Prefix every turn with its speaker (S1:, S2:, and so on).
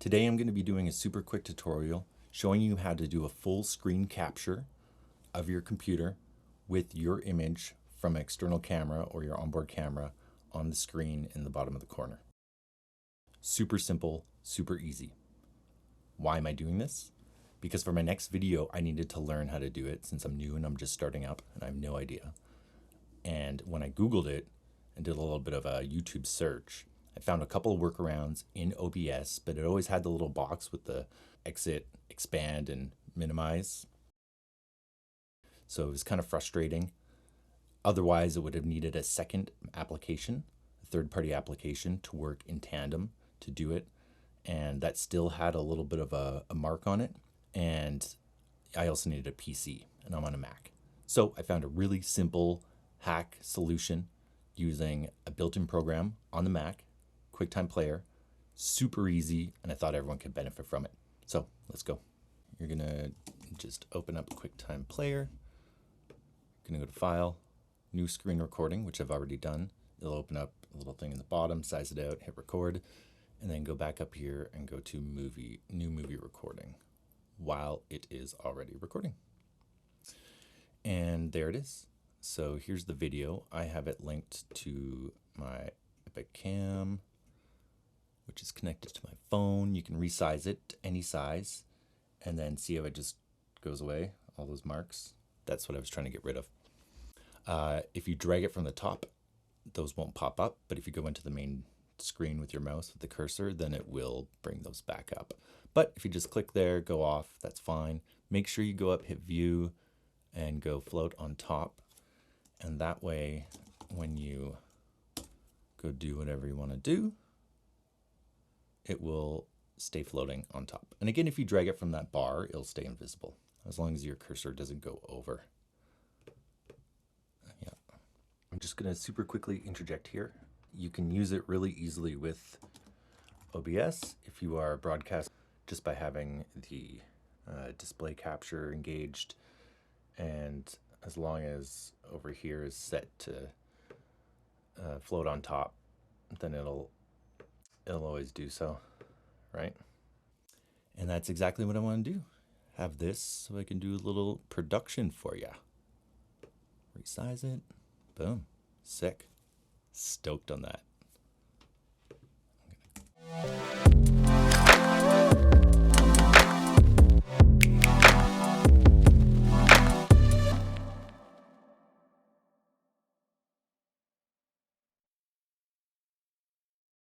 S1: Today I'm going to be doing a super quick tutorial showing you how to do a full screen capture of your computer with your image from an external camera or your onboard camera on the screen in the bottom of the corner. Super simple, super easy. Why am I doing this? Because for my next video I needed to learn how to do it since I'm new and I'm just starting up and I have no idea. And when I Googled it and did a little bit of a YouTube search, I found a couple of workarounds in OBS, but it always had the little box with the exit, expand, and minimize. So it was kind of frustrating. Otherwise, it would have needed a second application, a third-party application to work in tandem to do it. And that still had a little bit of a mark on it. And I also needed a PC, and I'm on a Mac. So I found a really simple hack solution using a built-in program on the Mac, QuickTime Player, super easy, and I thought everyone could benefit from it. So let's go. You're gonna just open up QuickTime Player. You're gonna go to File, New Screen Recording, which I've already done. It'll open up a little thing in the bottom, size it out, hit record, and then go back up here and go to Movie, New Movie Recording, while it is already recording. And there it is. So here's the video. I have it linked to my Epic Cam, which is connected to my phone. You can resize it to any size and then see how it just goes away, all those marks. That's what I was trying to get rid of. If you drag it from the top, those won't pop up, but if you go into the main screen with your mouse with the cursor, then it will bring those back up. But if you just click there, go off, that's fine. Make sure you go up, hit view, and go float on top. And that way, when you go do whatever you want to do, it will stay floating on top. And again, if you drag it from that bar, it'll stay invisible as long as your cursor doesn't go over. Yeah. I'm just going to super quickly interject here. You can use it really easily with OBS if you are broadcast just by having the display capture engaged, and as long as over here is set to float on top, then it'll always do so, right? And that's exactly what I want to do. Have this so I can do a little production for you. Resize it. Boom. Sick. Stoked on that.